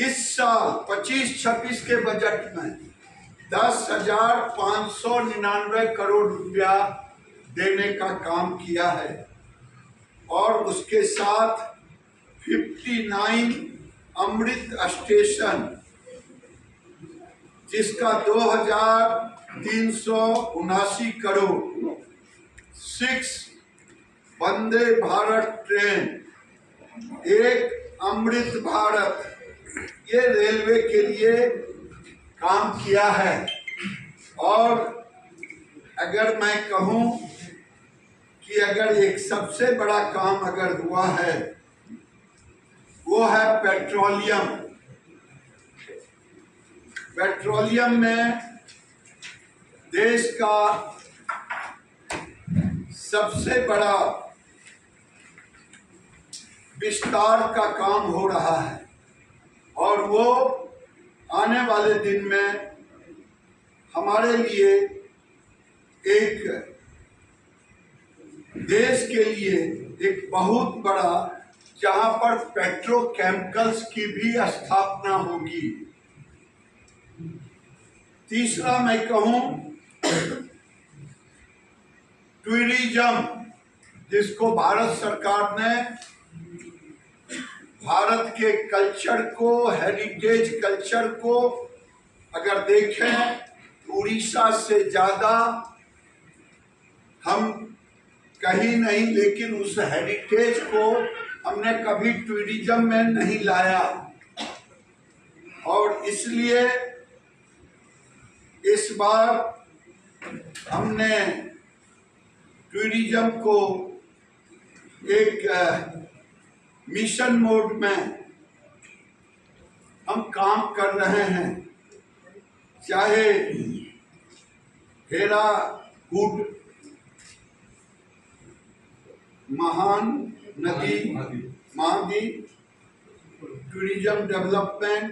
इस साल 25-26 के बजट में 10,599 करोड़ रुपया देने का काम किया है और उसके साथ 59 अमृत स्टेशन, जिसका 2,379 करोड़, 6 वंदे भारत ट्रेन, 1 अमृत भारत, ये रेलवे के लिए काम किया है। और अगर मैं कहूं कि अगर एक सबसे बड़ा काम अगर हुआ है वो है पेट्रोलियम। पेट्रोलियम में देश का सबसे बड़ा विस्तार का काम हो रहा है और वो आने वाले दिन में हमारे लिए एक देश के लिए एक बहुत बड़ा, जहां पर पेट्रोकेमिकल्स की भी स्थापना होगी। तीसरा मैं कहूं टूरिज्म, जिसको भारत सरकार ने भारत के कल्चर को, हेरिटेज कल्चर को अगर देखें तो उड़ीसा से ज़्यादा हम कहीं नहीं, लेकिन उस हेरिटेज को हमने कभी टूरिज्म में नहीं लाया और इसलिए इस बार हमने टूरिज्म को एक मिशन मोड में हम काम कर रहे हैं। चाहे हेराकुड महान नदी मादी टूरिज्म डेवलपमेंट,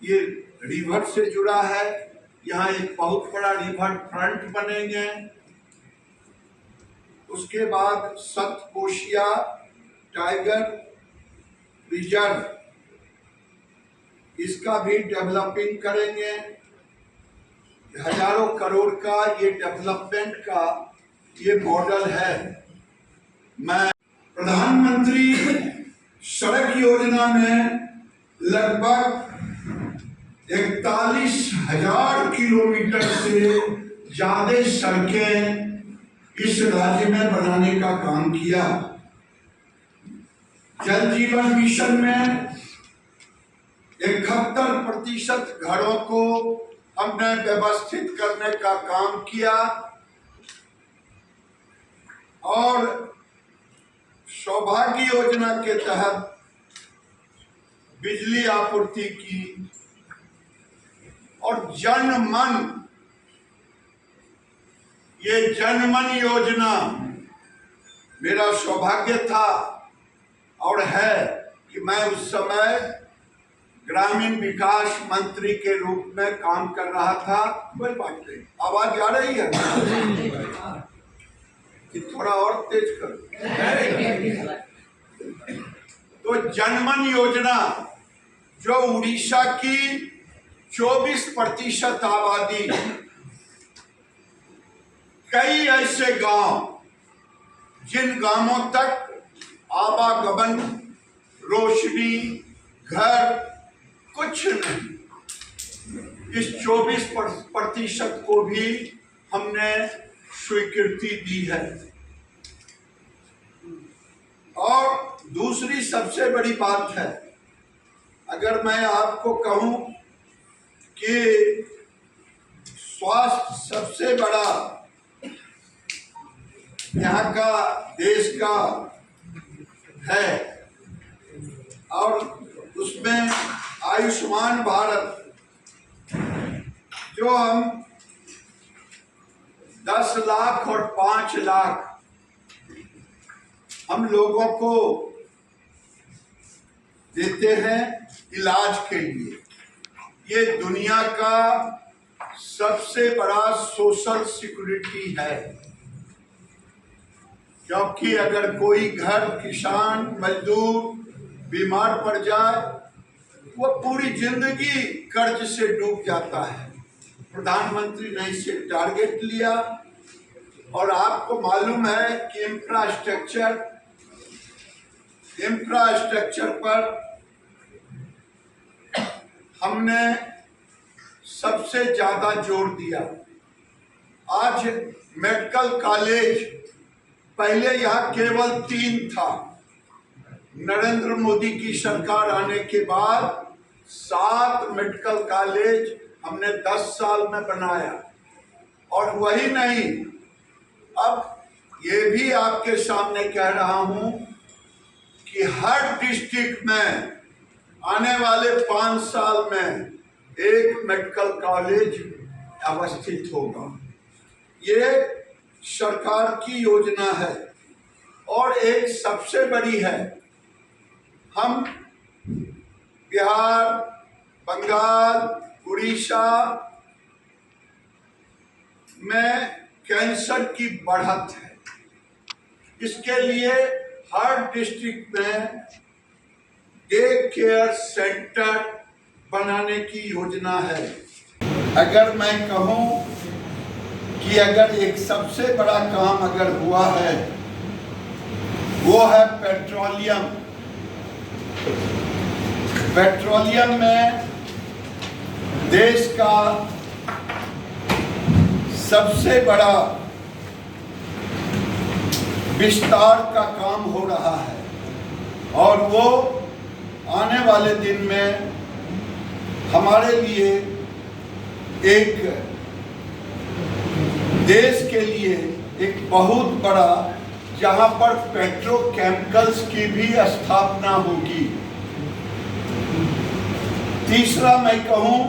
ये रिवर से जुड़ा है। यहाँ एक बहुत बड़ा रिवर फ्रंट बनेंगे। उसके बाद सतकोशिया टाइगर रिजर्व, इसका भी डेवलपिंग करेंगे। हजारों करोड़ का ये डेवलपमेंट का ये मॉडल है। मैं प्रधानमंत्री सड़क योजना में लगभग 41,000 किलोमीटर से ज्यादा सड़कें इस राज्य में बनाने का काम किया। जल जीवन मिशन में 71% घरों को हमने व्यवस्थित करने का काम किया और सौभाग्य योजना के तहत बिजली आपूर्ति की और जनमन, ये जनमन योजना मेरा सौभाग्य था और है कि मैं उस समय ग्रामीण विकास मंत्री के रूप में काम कर रहा था। कोई बात नहीं, आवाज आ रही है कि थोड़ा और तेज करो। तो जनमन योजना जो उड़ीसा की 24% आबादी, कई ऐसे गांव जिन गांवों तक आवागमन, रोशनी, घर कुछ नहीं, इस 24% को भी हमने स्वीकृति दी है। और दूसरी सबसे बड़ी बात है, अगर मैं आपको कहूं कि स्वास्थ्य सबसे बड़ा यहाँ का देश का है और उसमें आयुष्मान भारत जो हम 10 लाख और 5 लाख हम लोगों को देते हैं इलाज के लिए, ये दुनिया का सबसे बड़ा सोशल सिक्योरिटी है। क्योंकि अगर कोई घर किसान मजदूर बीमार पड़ जाए वो पूरी जिंदगी कर्ज से डूब जाता है। प्रधानमंत्री ने इससे टारगेट लिया और आपको मालूम है कि इंफ्रास्ट्रक्चर पर हमने सबसे ज्यादा जोर दिया। आज मेडिकल कॉलेज, पहले यहाँ केवल 3 था। नरेंद्र मोदी की सरकार आने के बाद 7 मेडिकल कॉलेज हमने 10 साल में बनाया। और वही नहीं, अब ये भी आपके सामने कह रहा हूं कि हर डिस्ट्रिक्ट में आने वाले 5 साल में एक मेडिकल कॉलेज अवस्थित होगा। ये सरकार की योजना है और एक सबसे बड़ी है। हम बिहार, बंगाल, उड़ीसा में कैंसर की बढ़त है। इसके लिए हर डिस्ट्रिक्ट में डे केयर सेंटर बनाने की योजना है। अगर मैं कहूं कि अगर एक सबसे बड़ा काम अगर हुआ है वो है पेट्रोलियम में देश का सबसे बड़ा विस्तार का काम हो रहा है और वो आने वाले दिन में हमारे लिए एक देश के लिए एक बहुत बड़ा, जहां पर पेट्रोकेमिकल्स की भी स्थापना होगी। तीसरा मैं कहूं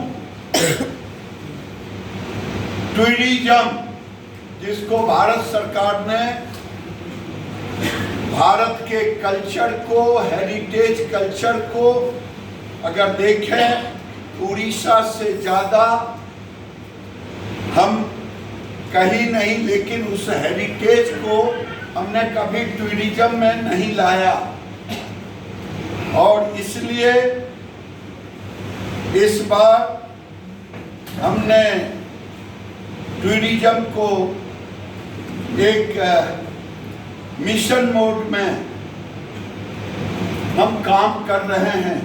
टूरिज्म, जिसको भारत सरकार ने भारत के कल्चर को, हेरिटेज कल्चर को अगर देखें, उड़ीसा से ज़्यादा हम कहीं नहीं, लेकिन उस हेरिटेज को हमने कभी टूरिज्म में नहीं लाया। और इसलिए इस बार हमने टूरिज्म को एक मिशन मोड में हम काम कर रहे हैं।